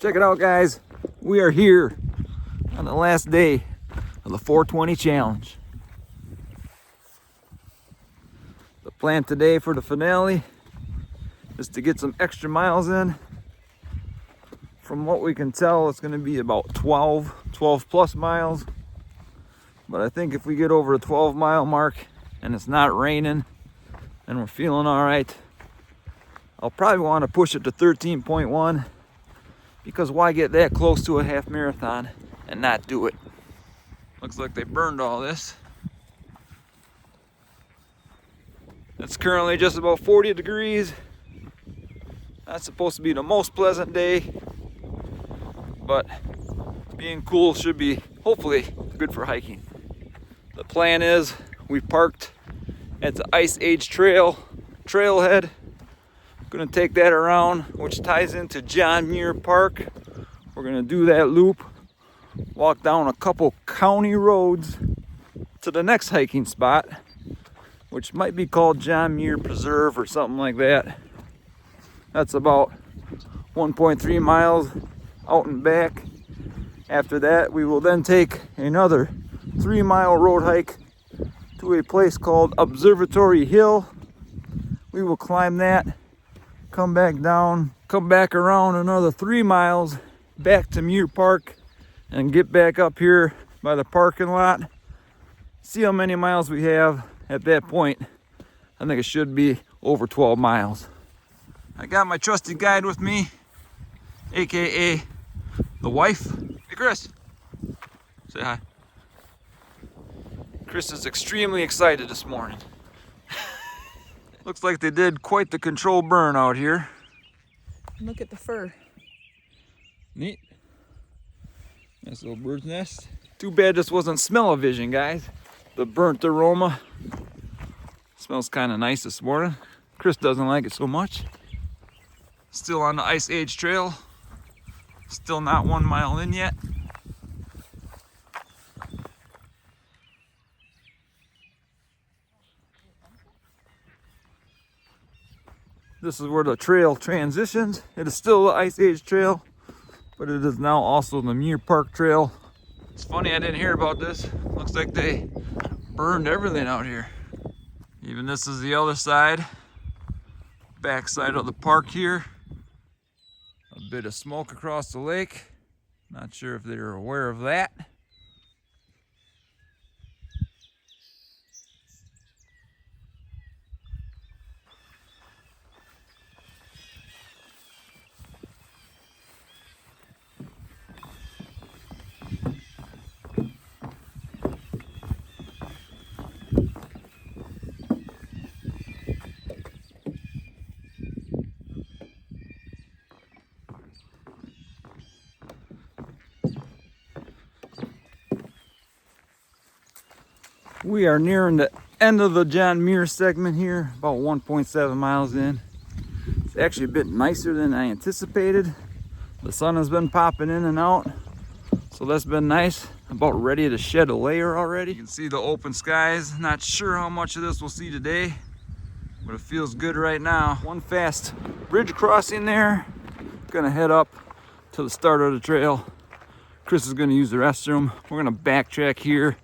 Check it out, guys. We are here on the last day of the 420 challenge. The plan today for the finale is to get some extra miles in. From what we can tell, it's going to be about 12 plus miles. But I think if we get over the 12-mile mark and it's not raining and we're feeling all right, I'll probably want to push it to 13.1, because why get that close to a half marathon and not do it? Looks like they burned all this. It's currently just about 40 degrees. That's supposed to be the most pleasant day, but being cool should be hopefully good for hiking. The plan is we parked at the Ice Age trailhead. Gonna take that around, which ties into John Muir Park. We're gonna do that loop, walk down a couple county roads to the next hiking spot, which might be called John Muir Preserve or something like that. That's about 1.3 miles out and back. After that, we will then take another 3-mile road hike to a place called Observatory Hill. We will climb that, come back down, come back around another 3 miles back to Muir Park, and get back up here by the parking lot. See how many miles we have at that point. I think it should be over 12 miles. I got my trusty guide with me, aka the wife. Hey Chris, say hi. Chris is extremely excited this morning. Looks like they did quite the controlled burn out here. Look at the fur. Neat. Nice little bird's nest. Too bad this wasn't smell-o-vision, guys. The burnt aroma smells kind of nice this morning. Chris doesn't like it so much. Still on the Ice Age Trail. Still not 1 mile in yet. This is where the trail transitions. It is still the Ice Age Trail, but it is now also the Muir Park Trail. It's funny I didn't hear about this. Looks like they burned everything out here. Even this is the other side, back side of the park here. A bit of smoke across the lake. Not sure if they're aware of that. We are nearing the end of the John Muir segment here, about 1.7 miles in. It's actually a bit nicer than I anticipated. The sun has been popping in and out, so that's been nice. About ready to shed a layer already. You can see the open skies. Not sure how much of this we'll see today, but it feels good right now. One fast bridge crossing there. Gonna head up to the start of the trail. Chris is gonna use the restroom. We're gonna backtrack here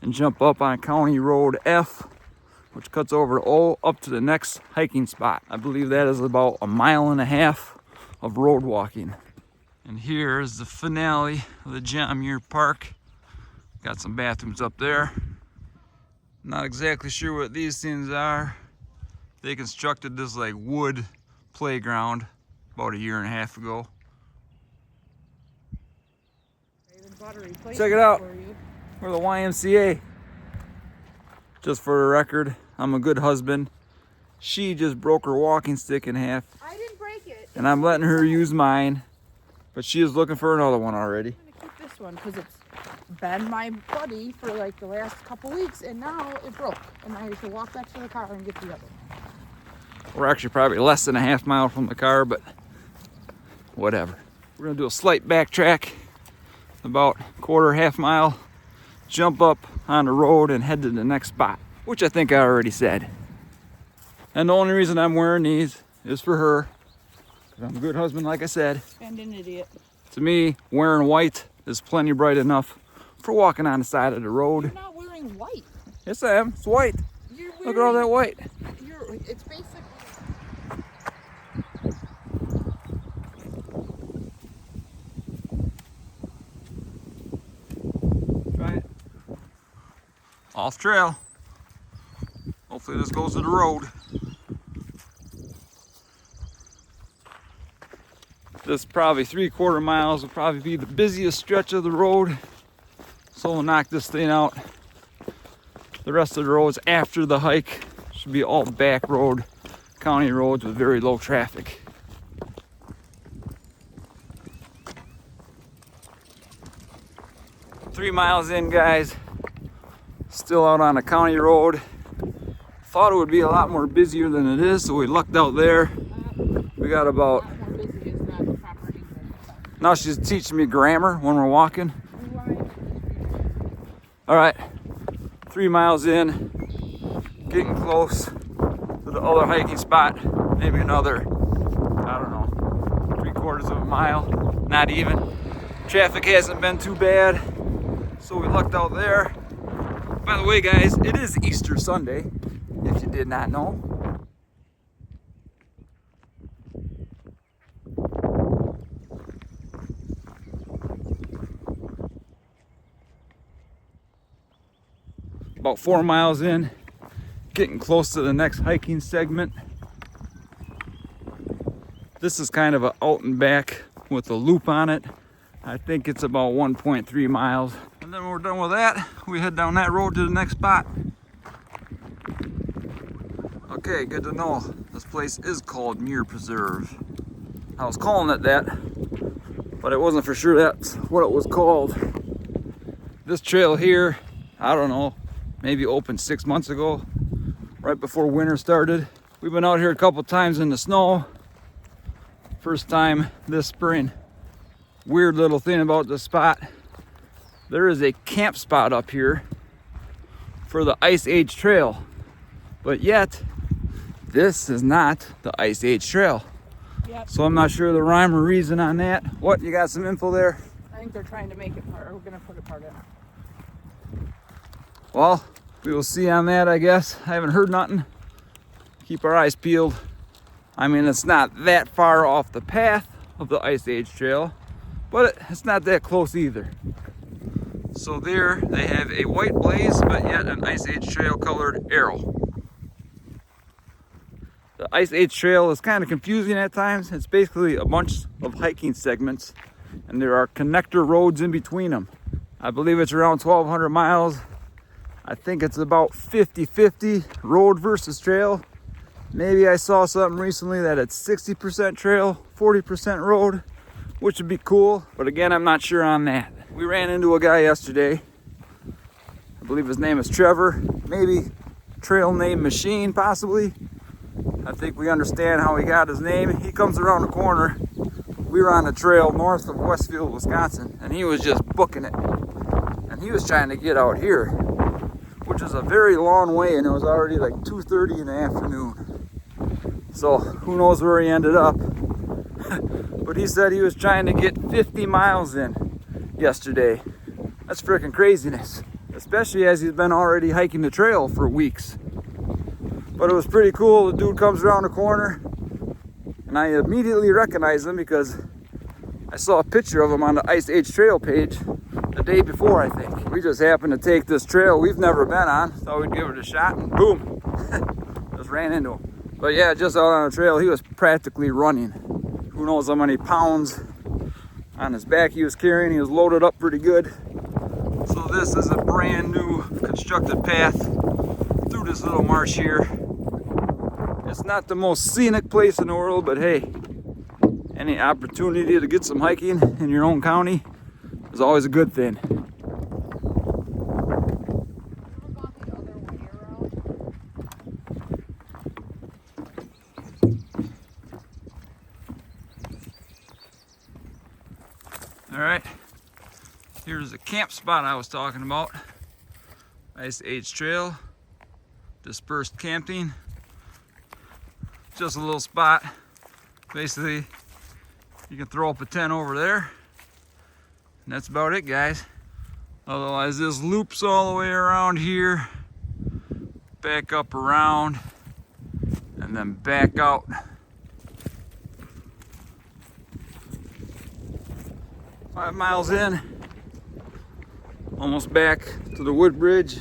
and jump up on County Road F, which cuts over O up to the next hiking spot. I believe that is about 1.5 miles of road walking. And here is the finale of the John Muir Park. Got some bathrooms up there. Not exactly sure what these things are. They constructed this like wood playground about 1.5 years ago. Check it out. We're the YMCA. Just for the record, I'm a good husband. She just broke her walking stick in half. I didn't break it. And I'm letting her use mine. But she is looking for another one already. I'm gonna keep this one because it's been my buddy for like the last couple weeks, and now it broke. And I have to walk back to the car and get the other one. We're actually probably less than a half mile from the car, but whatever. We're gonna do a slight backtrack, about half mile, jump up on the road and head to the next spot, which I think I already said. And the only reason I'm wearing these is for her. I'm a good husband, like I said. And an idiot. To me, wearing white is plenty bright enough for walking on the side of the road. You're not wearing white. Yes, I am. It's white. You're wearing, Look at all that white. It's basically. Try it. Off trail. Hopefully this goes to the road. This probably 3/4 miles will probably be the busiest stretch of the road. So we'll knock this thing out. The rest of the roads after the hike should be all back road, county roads with very low traffic. Three miles in, guys. Still out on a county road. Thought it would be a lot more busier than it is, so we lucked out there. We got about... Now she's teaching me grammar when we're walking. All right, 3 miles in, getting close to the other hiking spot. Maybe another, I don't know, 3/4 of a mile, not even. Traffic hasn't been too bad, so we lucked out there. By the way, guys, it is Easter Sunday, if you did not know. About 4 miles in, getting close to the next hiking segment. This is kind of a out and back with a loop on it. I think it's about 1.3 miles. And then when we're done with that, we head down that road to the next spot. Okay, good to know. This place is called Muir Preserve. I was calling it that, but I wasn't for sure that's what it was called. This trail here, I don't know, maybe opened 6 months ago, right before winter started. We've been out here a couple times in the snow. First time this spring. Weird little thing about this spot. There is a camp spot up here for the Ice Age Trail, but yet this is not the Ice Age Trail. Yep. So I'm not sure the rhyme or reason on that. What, you got some info there? I think they're trying to make it part. We're gonna put it part in. Well, we will see on that, I guess. I haven't heard nothing. Keep our eyes peeled. I mean, it's not that far off the path of the Ice Age Trail, but it's not that close either. So there they have a white blaze, but yet an Ice Age Trail colored arrow. The Ice Age Trail is kind of confusing at times. It's basically a bunch of hiking segments, and there are connector roads in between them. I believe it's around 1,200 miles. I think it's about 50-50 road versus trail. Maybe I saw something recently that it's 60% trail, 40% road, which would be cool. But again, I'm not sure on that. We ran into a guy yesterday. I believe his name is Trevor. Maybe trail name Machine, possibly. I think we understand how he got his name. He comes around the corner. We were on the trail north of Westfield, Wisconsin, and he was just booking it. And he was trying to get out here, which is a very long way, and it was already like 2:30 in the afternoon. So who knows where he ended up. But he said he was trying to get 50 miles in yesterday. That's freaking craziness, especially as he's been already hiking the trail for weeks. But it was pretty cool. The dude comes around the corner, and I immediately recognized him because I saw a picture of him on the Ice Age Trail page the day before, I think. We just happened to take this trail we've never been on, thought we'd give it a shot, and boom, just ran into him. But yeah, just out on the trail, he was practically running. Who knows how many pounds on his back he was carrying. He was loaded up pretty good. So this is a brand new constructed path through this little marsh here. It's not the most scenic place in the world, but hey, any opportunity to get some hiking in your own county is always a good thing. All right, here's the camp spot I was talking about. Ice Age Trail, dispersed camping. Just a little spot. Basically, you can throw up a tent over there And that's about it, guys. Otherwise, this loops all the way around here, back up around, and then back out. Five miles in, almost back to the Woodbridge.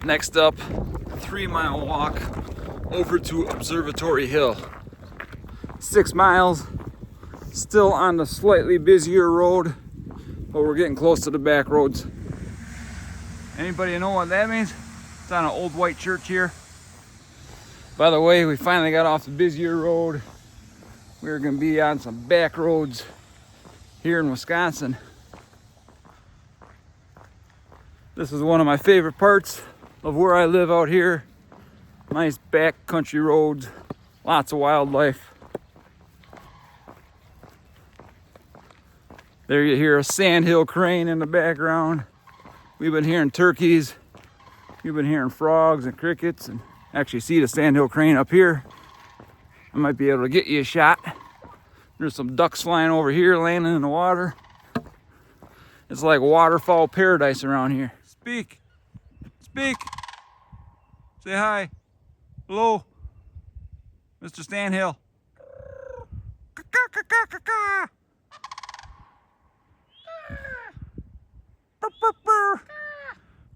Next up, 3-mile walk over to Observatory Hill. 6 miles, still on the slightly busier road, but we're getting close to the back roads. Anybody know what that means? It's on an old white church here. By the way, we finally got off the busier road. We're gonna be on some back roads here in Wisconsin. This is one of my favorite parts of where I live out here. Nice back country roads, lots of wildlife. There you hear a sandhill crane in the background. We've been hearing turkeys. We've been hearing frogs and crickets, and actually see the sandhill crane up here. I might be able to get you a shot. There's some ducks flying over here, landing in the water. It's like waterfowl paradise around here. Speak. Speak. Say hi. Hello. Mr. Sandhill.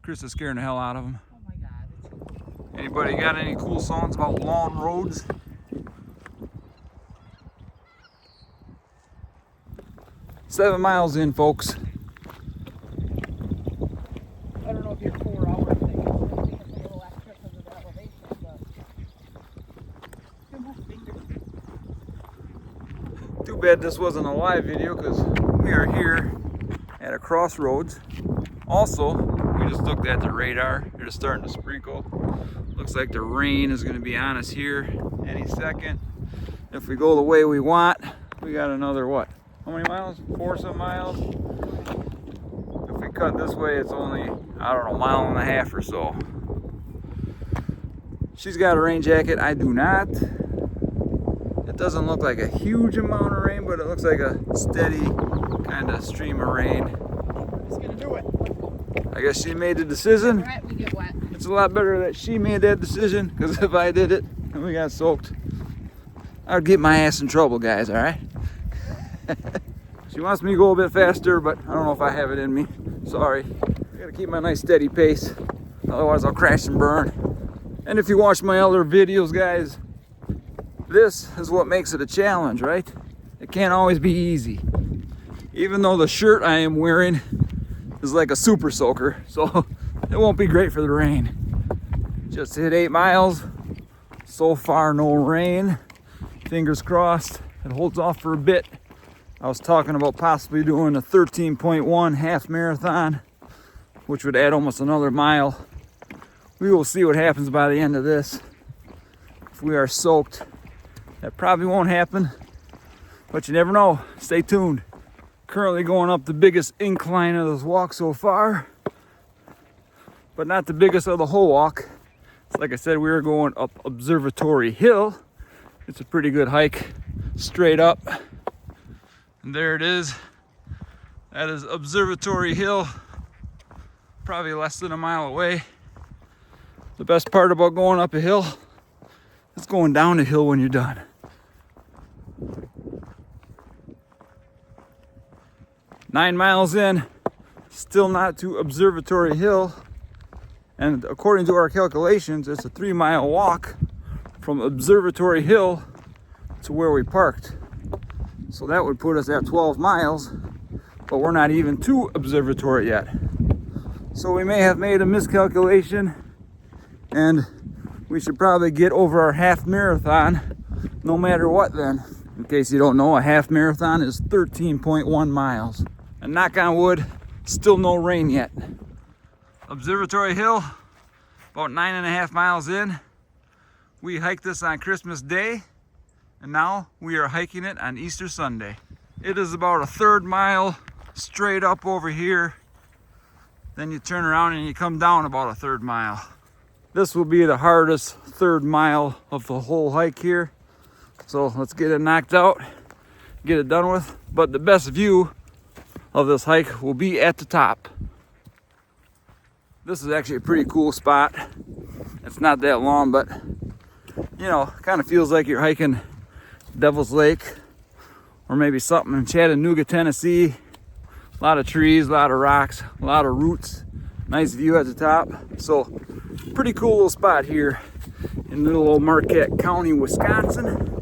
Chris is scaring the hell out of him. Oh my God. Anybody got any cool songs about long roads? 7 miles in, folks. I don't know if your 4-hour thing is really taking a little extra because of the elevation, but Too bad this wasn't a live video because we are here at a crossroads. Also, we just looked at the radar. It's starting to sprinkle. Looks like the rain is going to be on us here any second. If we go the way we want, we got another what? How many miles? 4 some miles. If we cut this way, it's only, I don't know, a mile and a half or so. She's got a rain jacket. I do not. It doesn't look like a huge amount of rain, but it looks like a steady kind of stream of rain. it's gonna do it. I guess she made the decision. Right, we get wet. It's a lot better that she made that decision, because if I did it and we got soaked, I'd get my ass in trouble, guys, all right? She wants me to go a bit faster, but I don't know if I have it in me. Sorry. I gotta keep my nice steady pace, otherwise I'll crash and burn. And if you watch my other videos, guys, this is what makes it a challenge, right? It can't always be easy. Even though the shirt I am wearing is like a super soaker, so it won't be great for the rain. Just hit 8 miles. So far, no rain. Fingers crossed it holds off for a bit. I was talking about possibly doing a 13.1 half marathon, which would add almost another mile. We will see what happens by the end of this. If we are soaked, that probably won't happen, but you never know. Stay tuned. Currently going up the biggest incline of this walk so far, but not the biggest of the whole walk. Like I said, we were going up Observatory Hill. It's a pretty good hike, straight up. And there it is. That is Observatory Hill, probably less than a mile away. The best part about going up a hill is going down a hill when you're done. Nine miles in, still not to Observatory Hill. And according to our calculations, it's a 3-mile walk from Observatory Hill to where we parked. So that would put us at 12 miles, but we're not even to Observatory yet. So we may have made a miscalculation, and we should probably get over our half marathon no matter what then. In case you don't know, a half marathon is 13.1 miles. And knock on wood, still no rain yet. Observatory Hill, about 9.5 miles in. We hiked this on Christmas Day, and now we are hiking it on Easter Sunday. It is about a 1/3 mile straight up over here, Then you turn around and you come down about a 1/3 mile. This will be the hardest 1/3 mile of the whole hike here. So let's get it knocked out, get it done with. But the best view of this hike will be at the top. This is actually a pretty cool spot. It's not that long, but you know, kind of feels like you're hiking Devil's Lake or maybe something in Chattanooga, Tennessee. A lot of trees, a lot of rocks, a lot of roots. Nice view at the top. So pretty cool little spot here in little old Marquette County, Wisconsin.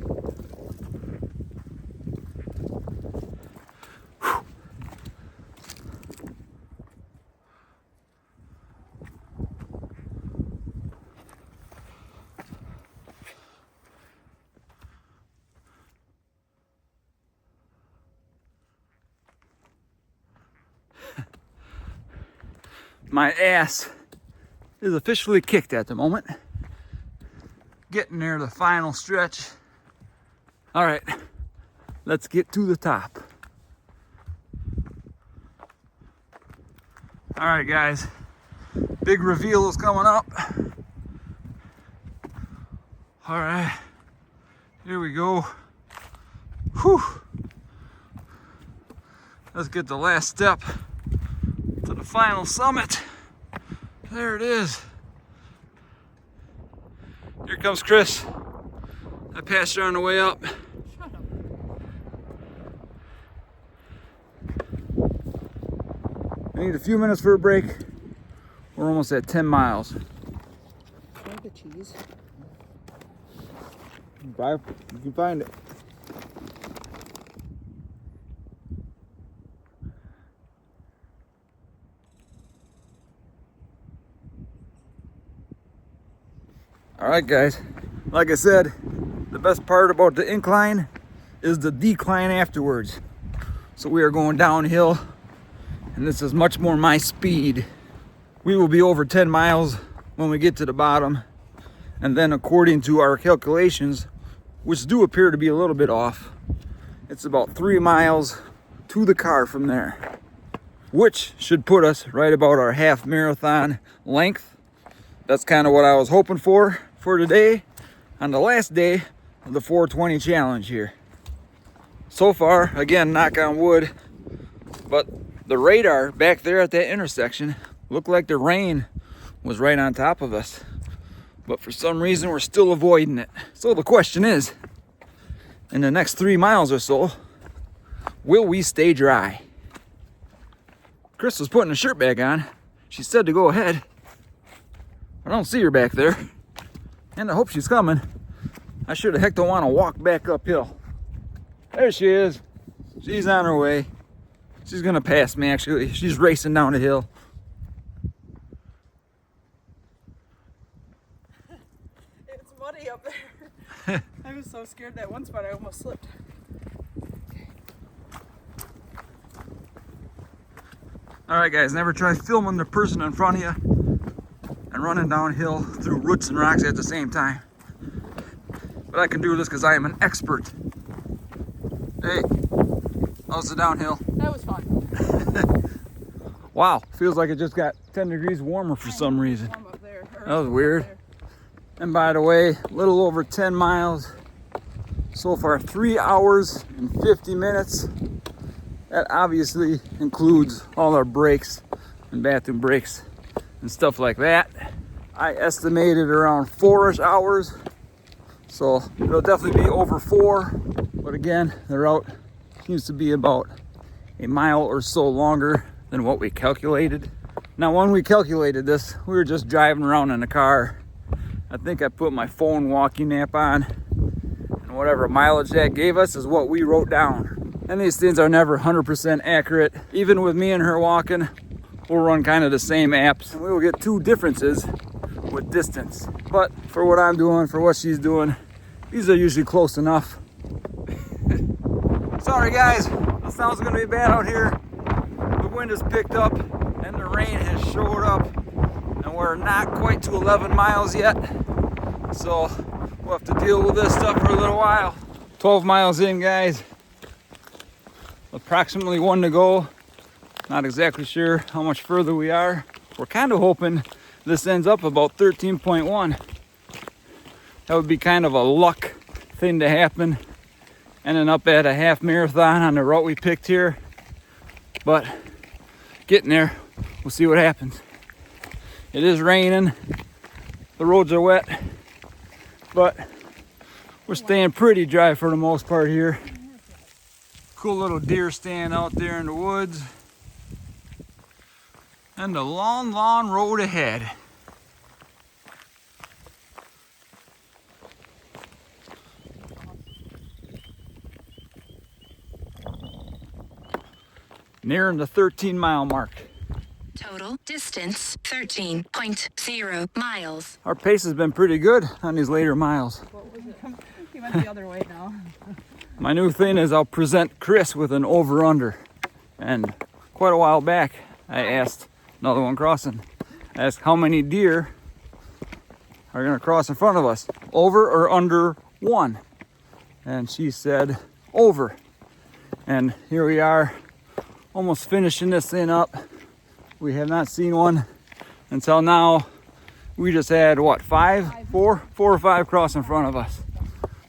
My ass is officially kicked at the moment. Getting near the final stretch. All right, let's get to the top. All right, guys, big reveal is coming up. All right, here we go. Whew. Let's get the last step to the final summit. There it is. Here comes Chris. I passed her on the way up. I need a few minutes for a break. We're almost at 10 miles. Like a cheese. You can find it. All right, guys, like I said, the best part about the incline is the decline afterwards. So we are going downhill, and this is much more my speed. We will be over 10 miles when we get to the bottom, and then according to our calculations, which do appear to be a little bit off, it's about 3 miles to the car from there, which should put us right about our half marathon length. That's kind of what I was hoping for today on the last day of the 420 challenge here. So far, again, knock on wood, but the radar back there at that intersection looked like the rain was right on top of us. But for some reason, we're still avoiding it. So the question is, in the next 3 miles or so, will we stay dry? Chris was putting a shirt back on. She said to go ahead. I don't see her back there, and I hope she's coming. I sure the heck don't want to walk back uphill. There she is. She's on her way. She's gonna pass me, actually. She's racing down the hill. It's muddy up there. I was so scared that one spot I almost slipped. All right, guys, never try filming the person in front of you and running downhill through roots and rocks at the same time. But I can do this because I am an expert. Hey, how's the downhill? That was fun. Wow, feels like it just got 10 degrees warmer for some reason. Warm up there, or That was weird. up there. And by the way, a little over 10 miles. So far, 3 hours and 50 minutes. That obviously includes all our breaks and bathroom breaks and stuff like that. I estimated around 4-ish hours. So it'll definitely be over 4. But again, the route seems to be about a mile or so longer than what we calculated. Now, when we calculated this, we were just driving around in the car. I think I put my phone walking app on, and whatever mileage that gave us is what we wrote down. And these things are never 100% accurate. Even with me and her walking, we'll run kind of the same apps, and we will get 2 differences with distance. But for what I'm doing, for what she's doing, these are usually close enough. Sorry guys, the sound's gonna be bad out here. The wind has picked up and the rain has showed up, and we're not quite to 11 miles yet. So we'll have to deal with this stuff for a little while. 12 miles in, guys. Approximately 1 to go. Not exactly sure how much further we are. we're kind of hoping this ends up about 13.1. That would be kind of a luck thing to happen, ending up at a half marathon on the route we picked here. But getting there, we'll see what happens. It is raining, the roads are wet, but we're staying pretty dry for the most part here. Cool little deer stand out there in the woods. And the long, long road ahead. Nearing the 13-mile mark. Total distance 13.0 miles. Our pace has been pretty good on these later miles. He went the other way now. My new thing is I'll present Chris with an over-under. And quite a while back, I asked another one crossing, I asked how many deer are gonna cross in front of us, over or under 1? And she said over. And here we are, almost finishing this thing up. We have not seen one until now. We just had what, four or five cross in front of us.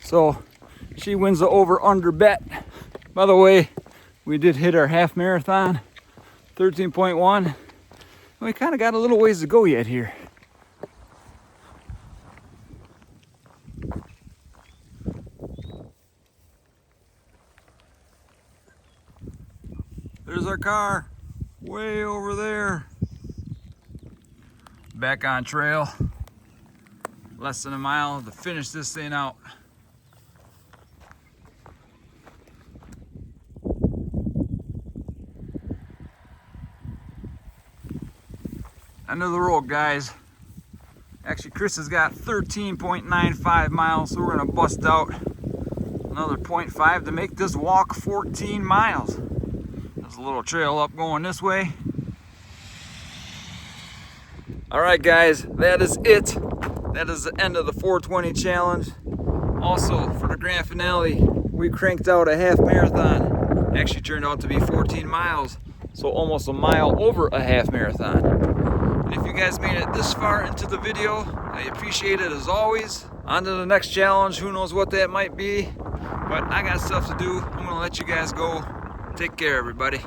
So she wins the over under bet. By the way, we did hit our half marathon, 13.1. We kind of got a little ways to go yet here. There's our car, way over there. Back on trail. Less than a mile to finish this thing out. End of the road, guys. Actually, Chris has got 13.95 miles, so we're gonna bust out another 0.5 to make this walk 14 miles. There's a little trail up going this way. All right, guys, that is it. That is the end of the 420 challenge. Also, for the grand finale, we cranked out a half marathon. Actually turned out to be 14 miles, so almost a mile over a half marathon. And if you guys made it this far into the video, I appreciate it as always. On to the next challenge, who knows what that might be. But I got stuff to do. I'm gonna let you guys go. Take care, everybody.